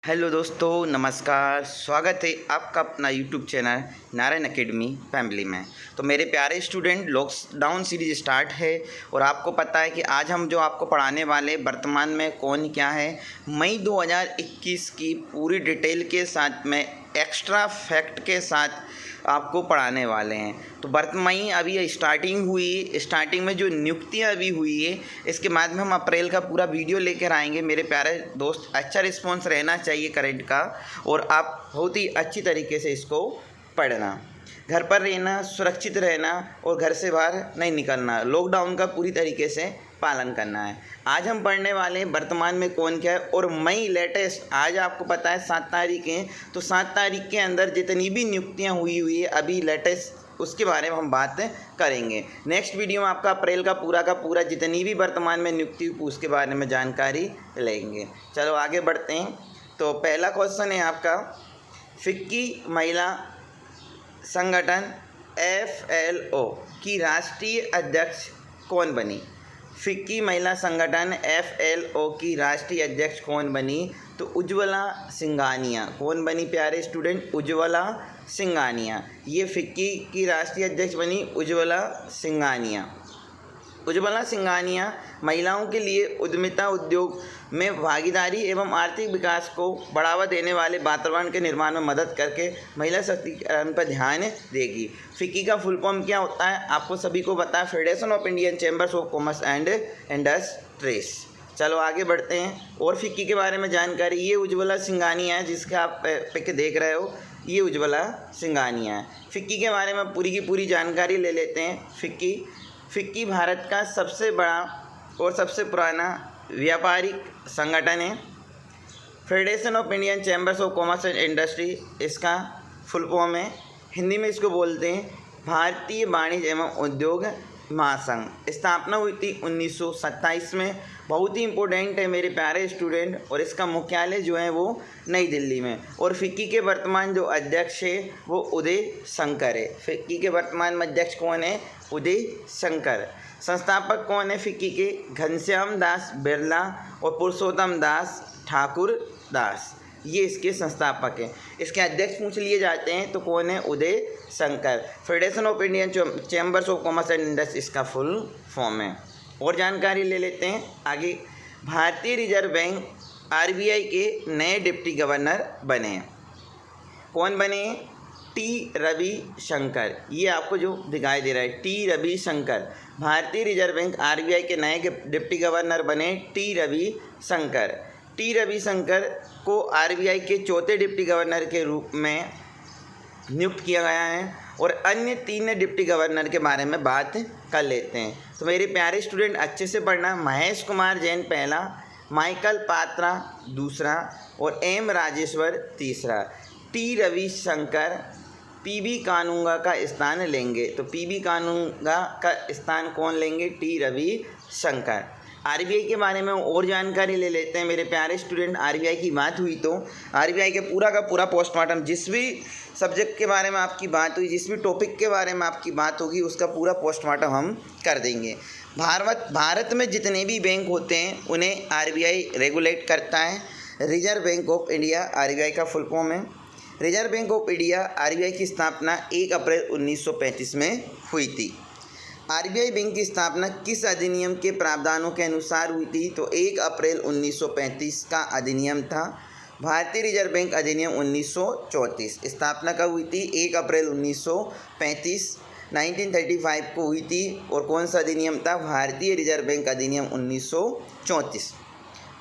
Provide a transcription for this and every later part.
Hello दोस्तों, नमस्कार। स्वागत है आपका अपना YouTube channel Narayan academy family में। तो मेरे प्यारे स्टूडेंट, लॉकडाउन सीरीज स्टार्ट है और आपको पता है कि आज हम जो आपको पढ़ाने वाले वर्तमान में कौन क्या है, मई 2021 की पूरी डिटेल के साथ में एक्स्ट्रा फैक्ट के साथ आपको पढ़ाने वाले हैं। तो वर्तमान अभी स्टार्टिंग हुई, स्टार्टिंग में जो नियुक्तियां अभी हुई है, इसके बाद में हम अप्रैल का पूरा वीडियो लेकर आएंगे। मेरे प्यारे दोस्त, अच्छा रिस्पॉन्स रहना चाहिए करंट का, और आप बहुत ही अच्छी तरीके से इसको पढ़ना, घर पर रहना, सुरक्षित रहना और घर से बाहर नहीं निकलना, लॉकडाउन का पूरी तरीके से पालन करना है। आज हम पढ़ने वाले हैं वर्तमान में कौन क्या है, और मई लेटेस्ट, आज आपको पता है 7 तारीख है, तो 7 तारीख के अंदर जितनी भी नियुक्तियां हुई है अभी लेटेस्ट, उसके बारे में हम बात करेंगे। नेक्स्ट वीडियो में आपका अप्रैल का पूरा जितनी भी वर्तमान में नियुक्ति हुई उसके बारे में जानकारी लेंगे। चलो आगे बढ़ते हैं। तो पहला क्वेश्चन है आपका, फिक्की महिला संगठन FLO की राष्ट्रीय अध्यक्ष कौन बनी? फिक्की महिला संगठन FLO की राष्ट्रीय अध्यक्ष कौन बनी? तो उज्ज्वला सिंघानिया। कौन बनी प्यारे स्टूडेंट? उज्ज्वला सिंघानिया। ये फिक्की की राष्ट्रीय अध्यक्ष बनी उज्ज्वला सिंघानिया। उज्ज्वला सिंघानिया महिलाओं के लिए उद्यमिता, उद्योग में भागीदारी एवं आर्थिक विकास को बढ़ावा देने वाले वातावरण के निर्माण में मदद करके महिला सशक्तिकरण पर ध्यान देगी। फिक्की का फुल फॉर्म क्या होता है आपको सभी को पता है, federation of Indian chambers of commerce and industries. चलो आगे बढ़ते हैं और फिक्की के बारे में जानकारी। ये उज्ज्वला सिंघानिया है, जिसका आप पिक देख रहे हो, ये उज्ज्वला सिंघानिया है। फिक्की के बारे में पूरी की पूरी जानकारी ले लेते हैं। फिक्की भारत का सबसे बड़ा और सबसे पुराना व्यापारिक संगठन है। Federation of Indian chambers of commerce and industry इसका फुल फॉर्म है। हिंदी में इसको बोलते हैं भारतीय वाणिज्य एवं उद्योग महासंघ। स्थापना हुई थी 1927 में। बहुत ही इम्पोर्टेंट है मेरे प्यारे स्टूडेंट, और इसका मुख्यालय जो है वो नई दिल्ली में। और फिक्की के वर्तमान जो अध्यक्ष है वो उदय शंकर है। फिक्की के वर्तमान में अध्यक्ष कौन है? उदय शंकर। संस्थापक कौन है फिक्की के? घनश्याम दास बिरला और पुरुषोत्तम दास ठाकुर दास, ये इसके संस्थापक हैं। इसके अध्यक्ष पूछ लिए जाते हैं तो कौन है? Uday Shankar. Federation of Indian chambers of commerce and industry इसका फुल फॉर्म है। और जानकारी ले लेते हैं आगे। भारतीय रिजर्व बैंक RBI के नए डिप्टी गवर्नर बने। कौन बने? टी रविशंकर। ये आपको जो दिखाई दे रहा है, टी रविशंकर। भारतीय रिजर्व बैंक RBI के नए डिप्टी गवर्नर बने टी रविशंकर। टी रविशंकर को RBI के चौथे डिप्टी गवर्नर के रूप में नियुक्त किया गया है। और अन्य 3 डिप्टी गवर्नर के बारे में बात कर लेते हैं। तो मेरे प्यारे स्टूडेंट अच्छे से पढ़ना। महेश कुमार जैन पहला, माइकल पात्रा दूसरा और M राजेश्वर तीसरा। टी रविशंकर PB कानूंगा का स्थान लेंगे। तो PB कानूंगा का स्थान कौन लेंगे? टी रविशंकर। RBI के बारे में और जानकारी ले लेते हैं मेरे प्यारे स्टूडेंट। RBI की बात हुई तो RBI के पूरा का पूरा पोस्टमार्टम, जिस भी सब्जेक्ट के बारे में आपकी बात हुई, जिस भी टॉपिक के बारे में आपकी बात होगी, उसका पूरा पोस्टमार्टम हम कर देंगे। भारत में जितने भी बैंक होते हैं उन्हें RBI रेगुलेट करता है। Reserve bank of India RBI का फुल फॉर्म है। Reserve bank of India RBI की स्थापना 1 अप्रैल 1935 में हुई थी। RBI बैंक की स्थापना किस अधिनियम के प्रावधानों के अनुसार हुई थी? तो 1 अप्रैल 1935 का अधिनियम था भारतीय रिजर्व बैंक अधिनियम 1934। स्थापना कब हुई थी? 1 अप्रैल 1935 1935 को हुई थी। और कौन सा अधिनियम था? भारतीय रिजर्व बैंक अधिनियम 1934।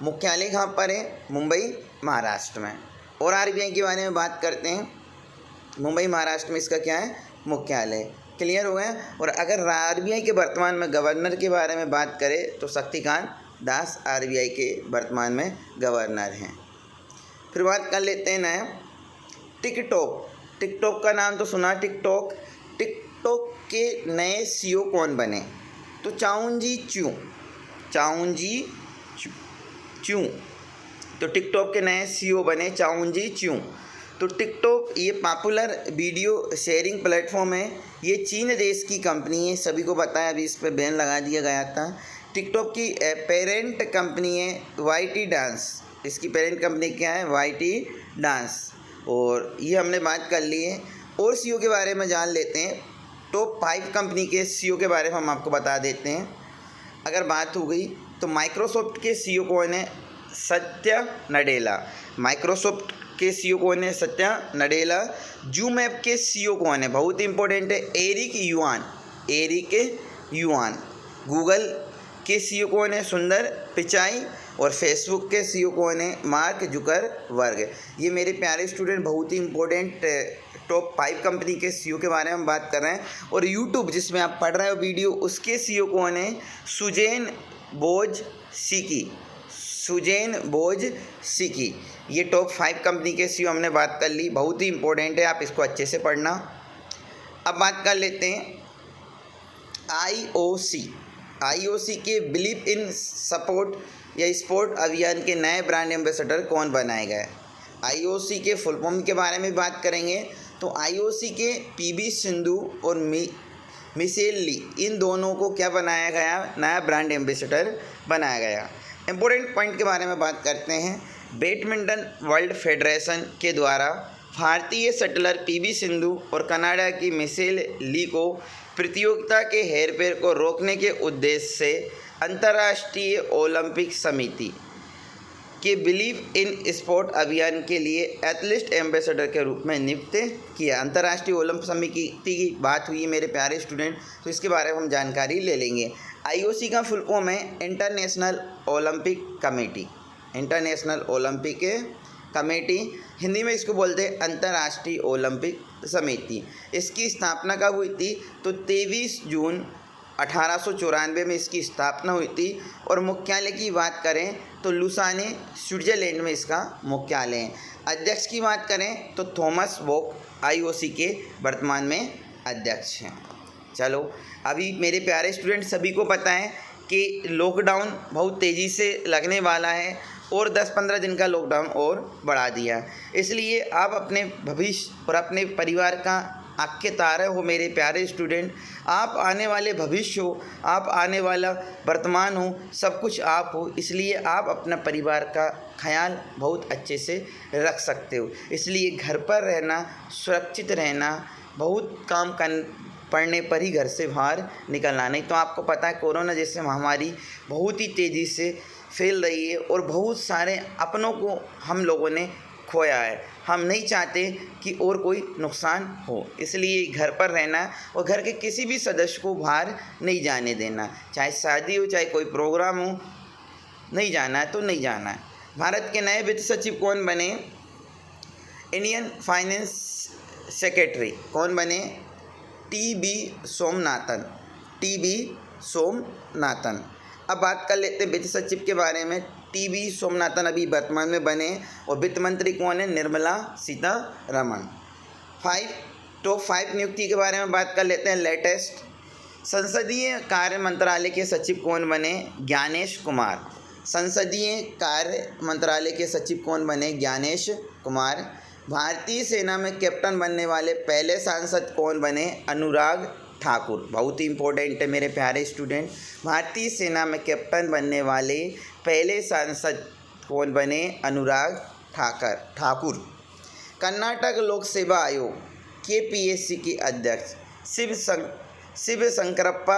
मुख्यालय कहाँ पर है? मुंबई, महाराष्ट्र में। और RBI के बारे में बात करते हैं। मुंबई, महाराष्ट्र में इसका क्या है? मुख्यालय। क्लियर हो गया। और अगर RBI के वर्तमान में गवर्नर के बारे में बात करें तो शक्तिकांत दास RBI के वर्तमान में गवर्नर हैं। फिर बात कर लेते हैं नया टिकटॉक। टिकटॉक का नाम तो सुना, टिकटॉक। टिकटॉक के नए CEO कौन बने? तो चाउंजी चू। तो टिकटॉक के नए CEO बने चाउंजी चू। तो टिकटॉक ये पॉपुलर वीडियो शेयरिंग प्लेटफॉर्म है। ये चीन देश की कंपनी है, सभी को पता है, अभी इस पर बैन लगा दिया गया था। टिकटॉक की पेरेंट कंपनी है YT डांस। इसकी पेरेंट कंपनी क्या है, वाईटी डांस। और ये हमने बात कर ली है। और सीईओ के बारे में जान लेते हैं। टॉप 5 कंपनी के सीईओ के बारे में हम आपको बता देते हैं। अगर बात हो गई तो माइक्रोसॉफ्ट के सीईओ कौन है, सत्या नडेला। माइक्रोसॉफ्ट के सीईओ कौन है, सत्या नडेला। जूम ऐप के सीईओ कौन है, बहुत इंपॉर्टेंट है, Eric Yuan. Eric Yuan. Google के सीईओ कौन है, सुंदर पिचाई। और फेसबुक के सीईओ कौन है, मार्क जुकरबर्ग। ये मेरे प्यारे स्टूडेंट बहुत ही इंपॉर्टेंट टॉप 5 कंपनी के सीईओ के बारे में हम बात कर रहे हैं। और यूट्यूब जिसमें आप पढ़ रहे हो वीडियो, उसके सीईओ कौन है, सुजेन बोज सिकी। सुजेन बोज सिकी। ये टॉप 5 कंपनी के सीईओ हमने बात कर ली, बहुत ही इंपॉर्टेंट है, आप इसको अच्छे से पढ़ना। अब बात कर लेते हैं आईओसी। आईओसी के बिलीव इन सपोर्ट या स्पोर्ट अभियान के नए ब्रांड एम्बेसडर कौन बनाए गए। आईओसी के फुल फॉर्म के बारे में बात करेंगे तो आईओसी के पीवी सिंधु और मिशेल ली, इन दोनों को क्या बनाया गया, नया ब्रांड एम्बेसडर बनाया गया। इंपॉर्टेंट पॉइंट के बारे में बात करते हैं। बैडमिंटन वर्ल्ड फेडरेशन के द्वारा भारतीय शटलर पीवी सिंधु और कनाडा की मिशेल ली को प्रतियोगिता के हेरफेर को रोकने के उद्देश्य से अंतर्राष्ट्रीय ओलंपिक समिति के बिलीव इन स्पोर्ट अभियान के लिए एथलीट एम्बेसडर के रूप में नियुक्त किया। अंतर्राष्ट्रीय ओलंपिक समिति की बात हुई मेरे प्यारे स्टूडेंट, तो इसके बारे में हम जानकारी ले लेंगे। आईओसी का फुल फॉर्म है international Olympic committee. International Olympic committee, Hindi में इसको बोलते हैं अंतर्राष्ट्रीय ओलंपिक समिति। इसकी स्थापना कब हुई थी, तो 23 जून 1894 में इसकी स्थापना हुई थी। और मुख्यालय की बात करें तो लुसाने, स्विट्जरलैंड में इसका मुख्यालय है। अध्यक्ष की बात करें तो थॉमस बॉक आईओसी के वर्तमान में अध्यक्ष हैं। चलो, अभी मेरे प्यारे स्टूडेंट सभी को पता है कि लॉकडाउन बहुत तेज़ी से लगने वाला है और 10-15 दिन का लॉकडाउन और बढ़ा दिया। इसलिए आप अपने भविष्य और अपने परिवार का आँख के तारे हो मेरे प्यारे स्टूडेंट। आप आने वाले भविष्य हो, आप आने वाला वर्तमान हो, सब कुछ आप हो। इसलिए आप अपना परिवार का ख्याल बहुत अच्छे से रख सकते हो। इसलिए घर पर रहना, सुरक्षित रहना, बहुत काम पड़ने पर ही घर से बाहर निकलना। नहीं तो आपको पता है कोरोना जैसे महामारी बहुत ही तेज़ी से फैल रही है और बहुत सारे अपनों को हम लोगों ने खोया है। हम नहीं चाहते कि और कोई नुकसान हो, इसलिए घर पर रहना और घर के किसी भी सदस्य को बाहर नहीं जाने देना। चाहे शादी हो, चाहे कोई प्रोग्राम हो, नहीं जाना है तो नहीं जाना है। भारत के नए वित्त सचिव कौन बने, इंडियन फाइनेंस सेक्रेटरी कौन बने, टीबी सोमनाथन। टीबी सोमनाथन। अब बात कर लेते हैं वित्त सचिव के बारे में। टीबी सोमनाथन अभी वर्तमान में बने। और वित्त मंत्री कौन है, निर्मला सीतारमण। टॉप 5 नियुक्ति के बारे में बात कर लेते हैं लेटेस्ट। संसदीय कार्य मंत्रालय के सचिव कौन बने, ज्ञानेश कुमार। संसदीय कार्य मंत्रालय के सचिव कौन बने, ज्ञानेश कुमार। भारतीय सेना में कैप्टन बनने वाले पहले सांसद कौन बने, अनुराग ठाकुर। बहुत ही इंपॉर्टेंट है मेरे प्यारे स्टूडेंट। भारतीय सेना में कैप्टन बनने वाले पहले सांसद कौन बने, अनुराग ठाकुर। कर्नाटक लोक सेवा आयोग केपीएससी के अध्यक्ष शिव शंकरप्पा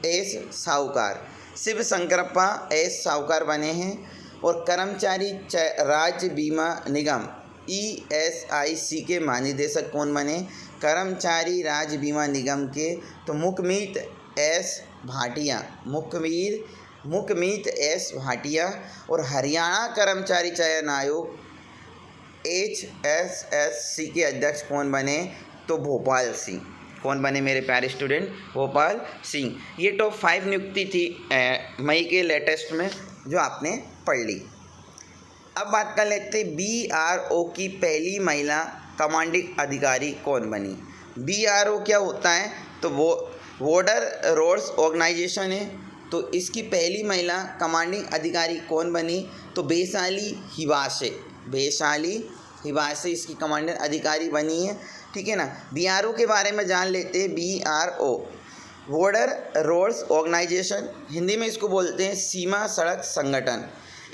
एस साहूकार। शिव शंकरप्पा एस साहूकार बने हैं। और कर्मचारी राज्य बीमा निगम ESIC के महानिदेशक कौन बने, कर्मचारी राज्य बीमा निगम के तो मुकमीत एस भाटिया। और हरियाणा कर्मचारी चयन आयोग HSSC के अध्यक्ष कौन बने, तो भोपाल सिंह। कौन बने मेरे प्यारे स्टूडेंट, भोपाल सिंह। ये टॉप 5 नियुक्ति थी मई के लेटेस्ट में जो आपने पढ़ ली। अब बात कर लेते हैं BRO की पहली महिला कमांडिंग अधिकारी कौन बनी। BRO क्या होता है, तो वो बॉर्डर रोड्स ऑर्गेनाइजेशन है। तो इसकी पहली महिला कमांडिंग अधिकारी कौन बनी, तो वैशाली हिवासे इसकी कमांडिंग अधिकारी बनी है। ठीक है ना। BRO के बारे में जान लेते हैं। BRO border roads organisation, Hindi में इसको बोलते हैं सीमा सड़क संगठन।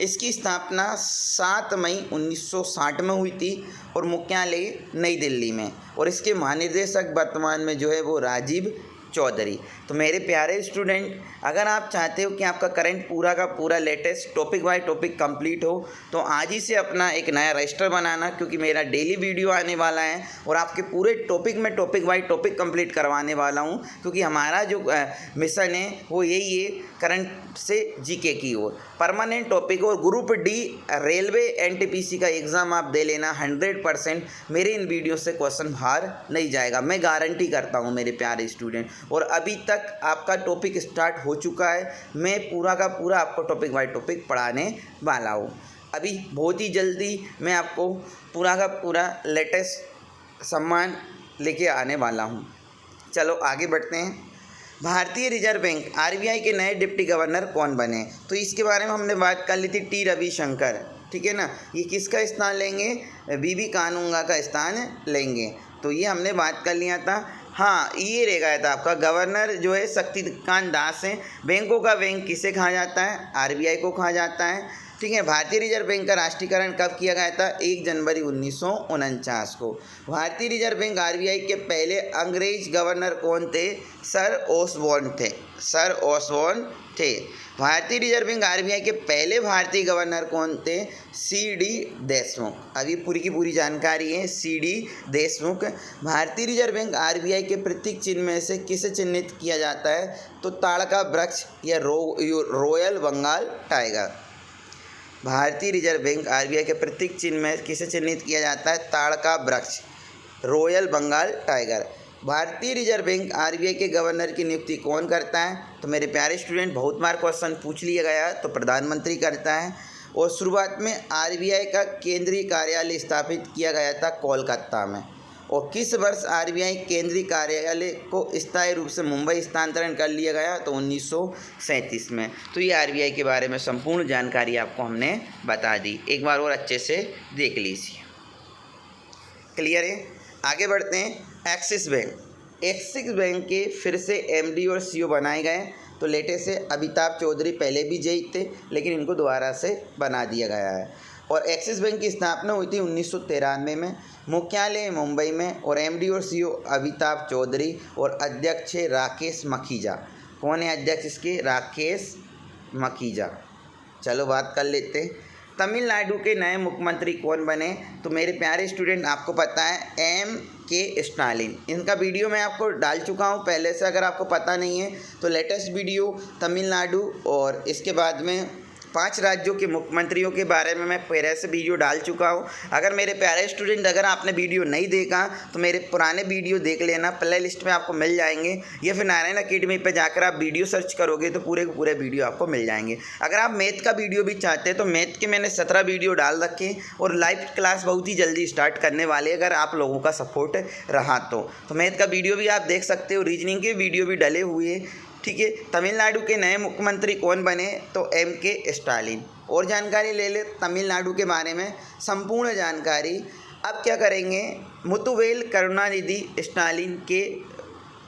इसकी स्थापना 7 मई 1960 में हुई थी और मुख्यालय नई दिल्ली में, और इसके महानिदेशक वर्तमान में जो है वो राजीव चौधरी। तो मेरे प्यारे स्टूडेंट, अगर आप चाहते हो कि आपका करंट पूरा का पूरा latest topic by topic complete हो तो आज ही से अपना एक नया रजिस्टर बनाना, क्योंकि मेरा डेली वीडियो आने वाला है और आपके पूरे टॉपिक में टॉपिक बाय टॉपिक कंप्लीट करवाने वाला हूं, क्योंकि हमारा जो मिशन है वो यही है, करंट से जीके की ओर परमानेंट टॉपिक। और ग्रुप डी रेलवे एनटीपीसी का एग्ज़ाम आप दे लेना, 100% मेरे इन वीडियो से क्वेश्चन बाहर नहीं जाएगा, मैं गारंटी करता हूं मेरे प्यारे स्टूडेंट। और अभी तक आपका टॉपिक स्टार्ट हो चुका है, मैं पूरा का पूरा आपको टॉपिक बाय टॉपिक पढ़ाने वाला हूँ। अभी बहुत ही जल्दी मैं आपको पूरा का पूरा लेटेस्ट सम्मान लेके आने वाला हूँ। चलो आगे बढ़ते हैं। भारतीय रिजर्व बैंक आरबीआई के नए डिप्टी गवर्नर कौन बने? तो इसके बारे में हमने बात कर ली थी, टी रविशंकर, ठीक है ना। ये किसका स्थान लेंगे? बीबी कानूंगा का स्थान लेंगे, तो ये हमने बात कर लिया था। हाँ, ये रह गया था आपका, गवर्नर जो है शक्तिकांत दास हैं। बैंकों का बैंक किसे कहा जाता है? आरबीआई को कहा जाता है, ठीक है। भारतीय रिजर्व बैंक का राष्ट्रीयकरण कब किया गया था? 1 जनवरी 1949 को। भारतीय रिजर्व बैंक आरबीआई के पहले अंग्रेज गवर्नर कौन थे? सर ओसबॉर्न थे, सर ओसबॉर्न थे। भारतीय रिजर्व बैंक आरबीआई के पहले भारतीय गवर्नर कौन थे? सीडी देशमुख। अभी पूरी की पूरी जानकारी है, सीडी देशमुख। भारतीय रिजर्व बैंक आरबीआई के प्रतीक चिन्ह में से किसे चिन्हित किया जाता है? तो ताड़ का वृक्ष या रॉयल बंगाल टाइगर। भारतीय रिजर्व बैंक आरबीआई के प्रतीक चिन्ह में किसे चिन्हित किया जाता है? ताड़ का वृक्ष, रॉयल बंगाल टाइगर। भारतीय रिजर्व बैंक आरबीआई के गवर्नर की नियुक्ति कौन करता है? तो मेरे प्यारे स्टूडेंट, बहुत बार क्वेश्चन पूछ लिया गया, तो प्रधानमंत्री करता है। और शुरुआत में आरबीआई का केंद्रीय कार्यालय स्थापित किया गया था कोलकाता में। और किस वर्ष आरबीआई केंद्रीय कार्यालय को स्थायी रूप से मुंबई स्थानांतरण कर लिया गया? तो 1937 में। तो ये आरबीआई के बारे में संपूर्ण जानकारी आपको हमने बता दी, एक बार और अच्छे से देख लीजिए। क्लियर है? आगे बढ़ते हैं। एक्सिस बैंक, एक्सिस बैंक के फिर से एमडी और सीईओ बनाए गए। तो लेटेस्ट से अमिताभ चौधरी पहले भी जयी थे, लेकिन इनको दोबारा से बना दिया गया है। और एक्सिस बैंक की स्थापना हुई थी 1993 में, मुख्यालय मुंबई में, और एमडी और सीईओ अमिताभ चौधरी, और अध्यक्ष राकेश मखीजा। कौन है अध्यक्ष इसके? राकेश मखीजा। चलो बात कर लेते हैं। तमिलनाडु के नए मुख्यमंत्री कौन बने? तो मेरे प्यारे स्टूडेंट, आपको पता है के स्टालिन। इनका वीडियो मैं आपको डाल चुका हूँ पहले से, अगर आपको पता नहीं है तो लेटेस्ट वीडियो तमिलनाडु और इसके बाद में 5 राज्यों के मुख्यमंत्रियों के बारे में मैं पहले से वीडियो डाल चुका हूँ। अगर मेरे प्यारे स्टूडेंट, अगर आपने वीडियो नहीं देखा तो मेरे पुराने वीडियो देख लेना, प्ले लिस्ट में आपको मिल जाएंगे, या फिर नारायण अकेडमी पर जाकर आप वीडियो सर्च करोगे तो पूरे के पूरे वीडियो आपको मिल जाएंगे। अगर आप मैथ का वीडियो भी चाहते हैं तो मैथ के मैंने 17 वीडियो डाल रखे, और लाइव क्लास बहुत ही जल्दी स्टार्ट करने वाले, अगर आप लोगों का सपोर्ट रहा तो मैथ का वीडियो भी आप देख सकते हो, रीजनिंग के वीडियो भी डले हुए, ठीक है। तमिलनाडु के नए मुख्यमंत्री कौन बने? तो के स्टालिन। और जानकारी ले ले तमिलनाडु के बारे में, संपूर्ण जानकारी। अब क्या करेंगे? मुथुवेल करुणानिधि स्टालिन के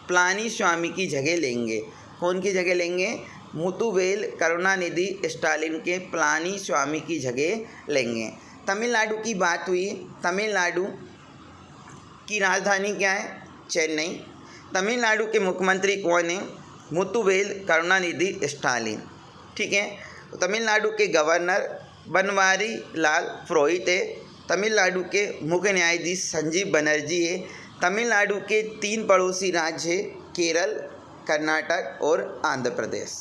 पलानीस्वामी की जगह लेंगे। कौन की जगह लेंगे? मुथुवेल करुणानिधि स्टालिन के पलानीस्वामी की जगह लेंगे। तमिलनाडु की बात हुई, तमिलनाडु की राजधानी क्या है? चेन्नई। तमिलनाडु के मुख्यमंत्री कौन है? मुथुवेल करुणानिधि स्टालिन, ठीक है। तमिलनाडु के गवर्नर बनवारी लाल पुरोहित है। तमिलनाडु के मुख्य न्यायाधीश संजीव बनर्जी है। तमिलनाडु के 3 पड़ोसी राज्य है, केरल, कर्नाटक और आंध्र प्रदेश।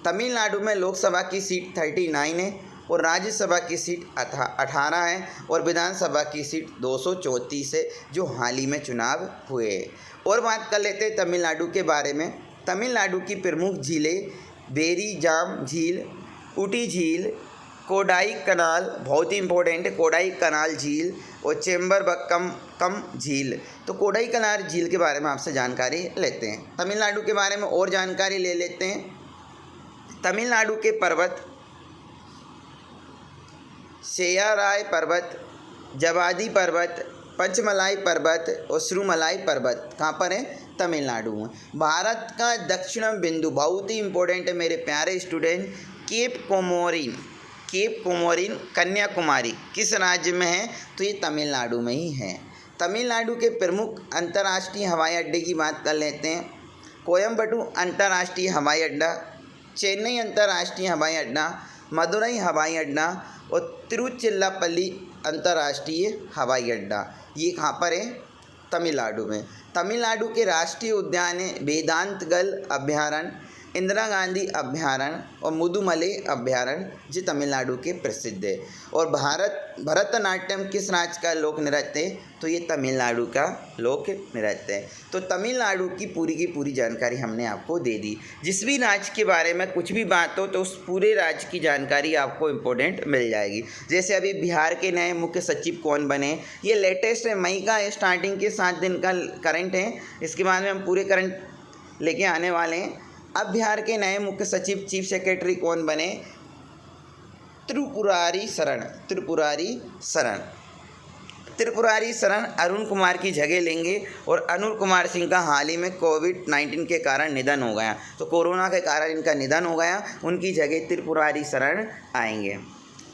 तमिलनाडु में लोकसभा की सीट 39 है, और राज्यसभा की सीट 18 है, और विधानसभा की सीट 234 है, जो हाल ही में चुनाव हुए। और बात कर लेते हैं तमिलनाडु के बारे में। तमिलनाडु की प्रमुख झीलें बेरीजाम झील, ऊटी झील, कोडाई कनाल, बहुत ही इंपॉर्टेंट है कोडाई कनाल झील, और चेम्बरबक्कम झील। तो कोडाई कनाल झील के बारे में आपसे जानकारी लेते हैं। तमिलनाडु के बारे में और जानकारी ले लेते हैं। तमिलनाडु के पर्वत सेयाराय पर्वत, जवादी पर्वत, पंचमलाई पर्वत और सुरुमलाई पर्वत कहाँ पर है? तमिलनाडु में। भारत का दक्षिणम बिंदु, बहुत ही इंपॉर्टेंट है मेरे प्यारे student, Cape Comorin. Cape Comorin Kanyakumari किस राज्य में है? तो ये तमिलनाडु में ही है। तमिलनाडु के प्रमुख अंतर्राष्ट्रीय हवाई अड्डे की बात कर लेते हैं। कोयम्बटूर अंतर्राष्ट्रीय हवाई अड्डा, चेन्नई अंतर्राष्ट्रीय हवाई अड्डा, मदुरई हवाई अड्डा और तिरुचिरापल्ली अंतर्राष्ट्रीय हवाई अड्डा। ये कहाँ पर है? तमिलनाडु में। तमिलनाडु के राष्ट्रीय उद्यान है वेदांतगल अभयारण्य, इंदिरा गांधी अभयारण्य और मुदुमले अभयारण्य, जो तमिलनाडु के प्रसिद्ध है। और भरतनाट्यम किस राज्य का लोक नृत्य है? तो ये तमिलनाडु का लोक नृत्य है। तो तमिलनाडु की पूरी जानकारी हमने आपको दे दी। जिस भी राज्य के बारे में कुछ भी बात हो तो उस पूरे राज्य की जानकारी आपको इम्पोर्टेंट मिल जाएगी। जैसे अभी बिहार के नए मुख्य सचिव कौन बने, ये लेटेस्ट है, मई का स्टार्टिंग के 7 दिन का करंट है। इसके बाद में हम पूरे करंट लेके आने वाले हैं। अब बिहार के नए मुख्य सचिव चीफ सेक्रेटरी कौन बने? त्रिपुरारी शरण अरुण कुमार की जगह लेंगे। और अरुण कुमार सिंह का हाल ही में कोविड-19 के कारण निधन हो गया, तो कोरोना के कारण इनका निधन हो गया, उनकी जगह त्रिपुरारी शरण आएंगे।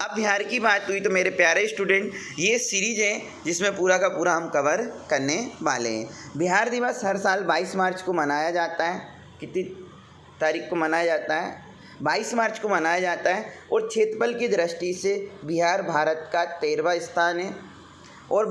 अब बिहार की बात हुई तो मेरे प्यारे स्टूडेंट, ये सीरीज है जिसमें पूरा का पूरा हम कवर करने वाले हैं। बिहार दिवस हर साल 22 मार्च को मनाया जाता है। कितनी तारीख को मनाया जाता है? 22 मार्च को मनाया जाता है। और क्षेत्रफल की दृष्टि से बिहार भारत का 13वां स्थान है। और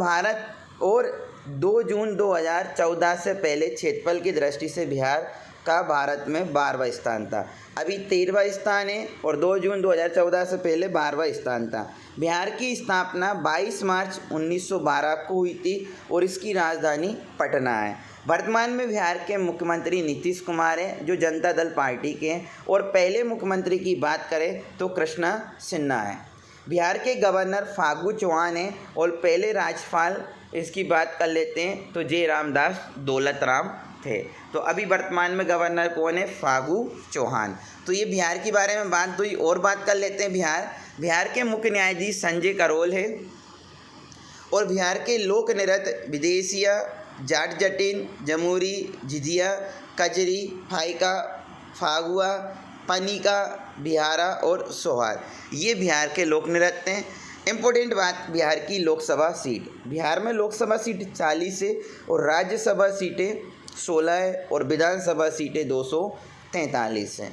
2 जून 2014 से पहले क्षेत्रफल की दृष्टि से बिहार का भारत में 12वां स्थान था। अभी 13वां स्थान है और 2 जून 2014 से पहले 12वां स्थान था। बिहार की स्थापना 22 मार्च 1912 को हुई थी और इसकी राजधानी पटना है। वर्तमान में बिहार के मुख्यमंत्री नीतीश कुमार हैं, जो जनता दल पार्टी के हैं। और पहले मुख्यमंत्री की बात करें तो कृष्णा सिन्हा है। बिहार के गवर्नर फागू चौहान हैं और पहले राज्यपाल इसकी बात कर लेते हैं तो जे रामदास दौलतराम थे। तो अभी वर्तमान में गवर्नर कौन है? फागू चौहान। तो ये बिहार के बारे में बात हुई। और बात कर लेते हैं बिहार के मुख्य न्यायाधीश संजय करोल है। और बिहार के लोक नृत्य विदेशिया, जाट जटिन, जमुरी, झिझिया, कजरी, फाइका, फागुआ, पनिका, बिहारा और सोहार, ये बिहार के लोक नृत्य हैं। इम्पोर्टेंट बात, बिहार की लोकसभा सीट, बिहार में लोकसभा सीट 40 है और राज्यसभा सीटें 16 है और विधानसभा सीटें 243 हैं।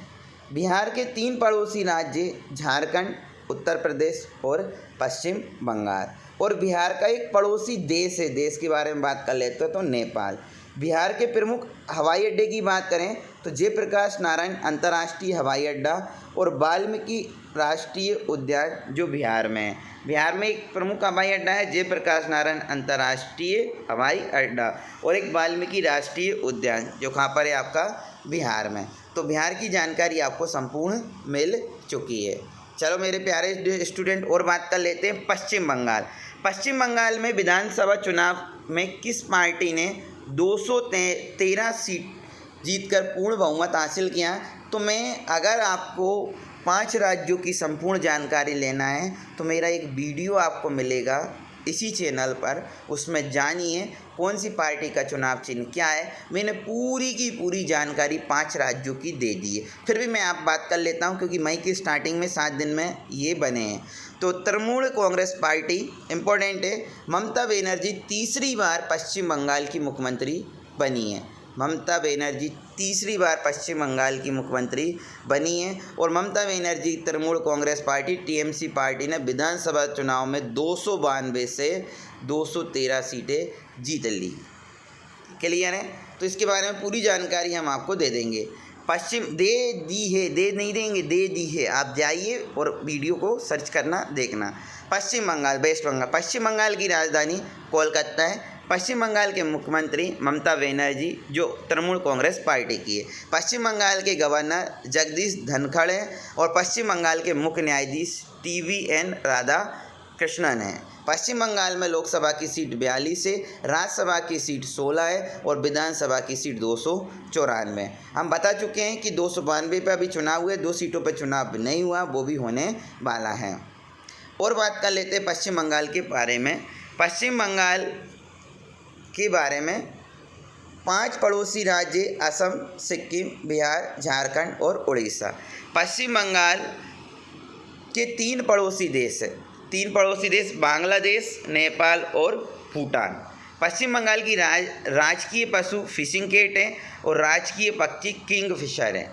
बिहार के 3 पड़ोसी राज्य झारखंड, उत्तर प्रदेश और पश्चिम बंगाल। और बिहार का एक पड़ोसी देश है, देश के बारे में बात कर लेते हैं तो नेपाल। बिहार के प्रमुख हवाई अड्डे की बात करें तो जयप्रकाश नारायण अंतर्राष्ट्रीय हवाई अड्डा और वाल्मीकि राष्ट्रीय उद्यान, जो बिहार में है। बिहार में एक प्रमुख हवाई अड्डा है जयप्रकाश नारायण अंतर्राष्ट्रीय हवाई अड्डा और एक वाल्मीकि राष्ट्रीय उद्यान, जो कहाँ पर है? आपका बिहार में। तो बिहार की जानकारी आपको संपूर्ण मिल चुकी है। चलो मेरे प्यारे स्टूडेंट, और बात कर लेते हैं पश्चिम बंगाल। पश्चिम बंगाल में विधानसभा चुनाव में किस पार्टी ने 213 सीट जीतकर पूर्ण बहुमत हासिल किया? तो मैं, अगर आपको 5 राज्यों की संपूर्ण जानकारी लेना है तो मेरा एक वीडियो आपको मिलेगा इसी चैनल पर, उसमें जानिए कौन सी पार्टी का चुनाव चिन्ह क्या है। मैंने पूरी की पूरी जानकारी 5 राज्यों की दे दी है। फिर भी मैं आप बात कर लेता हूं क्योंकि मई की स्टार्टिंग में 7 दिन में ये बने हैं। तो तृणमूल कांग्रेस पार्टी इम्पोर्टेंट है। ममता बनर्जी तीसरी बार पश्चिम बंगाल की मुख्यमंत्री बनी है। ममता बनर्जी तीसरी बार पश्चिम बंगाल की मुख्यमंत्री बनी है। और Mamata Banerjee Trinamool Congress party TMC party ने विधानसभा चुनाव में 292 से 213 सीटें जीत ली। क्लियर है? तो इसके बारे में पूरी जानकारी हम आपको दे देंगे। दे दी है, आप जाइए और वीडियो को सर्च करना, देखना। पश्चिम बंगाल, वेस्ट बंगाल। पश्चिम बंगाल की राजधानी कोलकाता है। पश्चिम बंगाल के मुख्यमंत्री ममता बनर्जी, जो तृणमूल कांग्रेस पार्टी की है। पश्चिम बंगाल के गवर्नर जगदीश धनखड़ हैं और पश्चिम बंगाल के मुख्य न्यायाधीश TVN राधाकृष्णन हैं। पश्चिम बंगाल में लोकसभा की सीट 42 है, राज्यसभा की सीट 16 है और विधानसभा की सीट 294। हम बता चुके हैं कि 292 पर अभी चुनाव हुए, 2 सीटों पर चुनाव नहीं हुआ, वो भी होने वाला है। और बात कर लेते हैं पश्चिम बंगाल के बारे में। पश्चिम बंगाल के बारे में 5 पड़ोसी राज्य असम, सिक्किम, बिहार, झारखंड और उड़ीसा। पश्चिम बंगाल के 3 पड़ोसी देश है। 3 पड़ोसी देश बांग्लादेश, नेपाल और भूटान। पश्चिम बंगाल की राजकीय पशु फिशिंग कैट है और राजकीय पक्षी किंग फिशर है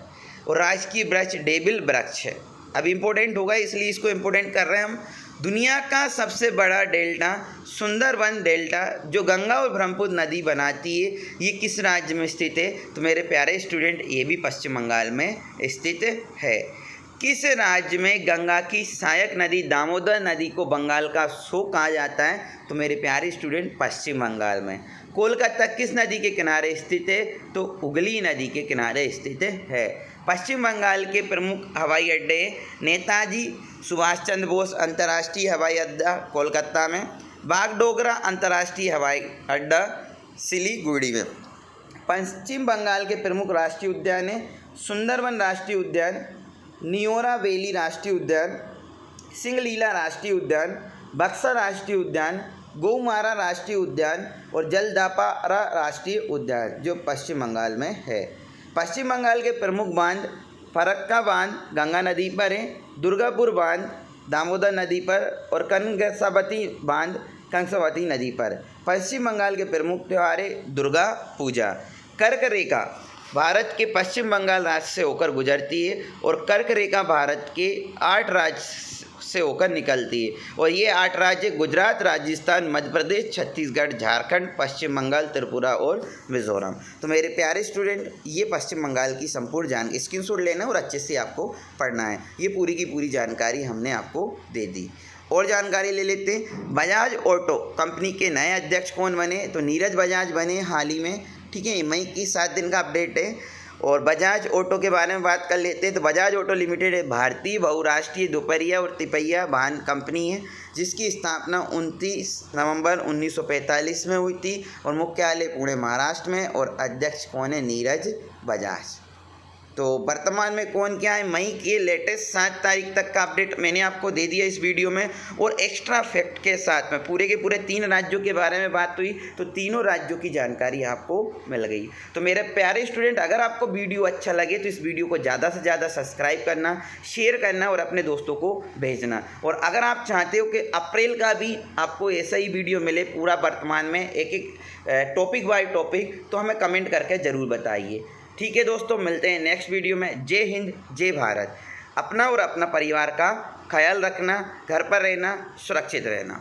और राजकीय वृक्ष डेबिल वृक्ष है। अब इम्पोर्टेंट होगा इसलिए इसको इम्पोर्टेंट कर रहे हैं हम। दुनिया का सबसे बड़ा डेल्टा सुंदरबन डेल्टा जो गंगा और ब्रह्मपुत्र नदी बनाती है, ये किस राज्य में स्थित है? तो मेरे प्यारे स्टूडेंट, ये भी पश्चिम बंगाल में स्थित है। किस राज्य में गंगा की सहायक नदी दामोदर नदी को बंगाल का सो कहा जाता है? तो मेरे प्यारे स्टूडेंट, पश्चिम बंगाल में। कोलकाता किस नदी के किनारे स्थित है? तो हुगली नदी के किनारे स्थित है। पश्चिम बंगाल के प्रमुख हवाई अड्डे नेताजी सुभाष चंद्र बोस अंतर्राष्ट्रीय हवाई अड्डा कोलकाता में, बागडोगरा अंतर्राष्ट्रीय हवाई अड्डा सिलीगुड़ी में। पश्चिम बंगाल के प्रमुख राष्ट्रीय उद्यान है सुंदरबन राष्ट्रीय उद्यान, नियोरा वैली राष्ट्रीय उद्यान, सिंगलीला राष्ट्रीय उद्यान, बक्सर राष्ट्रीय उद्यान, गौमारा राष्ट्रीय उद्यान और जलदापारा राष्ट्रीय उद्यान जो पश्चिम बंगाल में है। पश्चिम बंगाल के प्रमुख बांध फरक्का बांध गंगा नदी पर है, दुर्गापुर बांध दामोदर नदी पर और कंसावती बांध कंसावती नदी पर। पश्चिम बंगाल के प्रमुख त्यौहार है दुर्गा पूजा। कर्क रेखा भारत के पश्चिम बंगाल राज्य से होकर गुजरती है और कर्क रेखा भारत के 8 राज्य से होकर निकलती है और ये 8 राज्य गुजरात, राजस्थान, मध्य प्रदेश, छत्तीसगढ़, झारखंड, पश्चिम बंगाल, त्रिपुरा और मिजोरम। तो मेरे प्यारे स्टूडेंट, ये पश्चिम बंगाल की संपूर्ण स्क्रीनशॉट लेना और अच्छे से आपको पढ़ना है। ये पूरी की पूरी जानकारी हमने आपको दे दी। और जानकारी ले लेते हैं। बजाज ऑटो कंपनी के नए अध्यक्ष कौन बने? तो नीरज बजाज बने हाल ही में। ठीक है, मई की 7 दिन का अपडेट है। और बजाज ऑटो के बारे में बात कर लेते हैं। तो बजाज ऑटो लिमिटेड एक भारतीय बहुराष्ट्रीय दोपहिया और तिपहिया वाहन कंपनी है जिसकी स्थापना 29 नवंबर 1945 में हुई थी और मुख्यालय पुणे महाराष्ट्र में और अध्यक्ष कौन है? नीरज बजाज। तो वर्तमान में कौन क्या है? मई के लेटेस्ट 7 तारीख तक का अपडेट मैंने आपको दे दिया इस वीडियो में और एक्स्ट्रा फैक्ट के साथ में पूरे के पूरे 3 राज्यों के बारे में बात हुई तो तीनों राज्यों की जानकारी आपको मिल गई। तो मेरे प्यारे स्टूडेंट, अगर आपको वीडियो अच्छा लगे तो इस वीडियो को ज़्यादा से ज़्यादा सब्सक्राइब करना, शेयर करना और अपने दोस्तों को भेजना। और अगर आप चाहते हो कि अप्रैल का भी आपको ऐसा ही वीडियो मिले पूरा वर्तमान में एक एक टॉपिक बाय टॉपिक, तो हमें कमेंट करके ज़रूर बताइए। ठीक है दोस्तों, मिलते हैं नेक्स्ट वीडियो में। जय हिंद, जय भारत। अपना और अपना परिवार का ख्याल रखना, घर पर रहना, सुरक्षित रहना।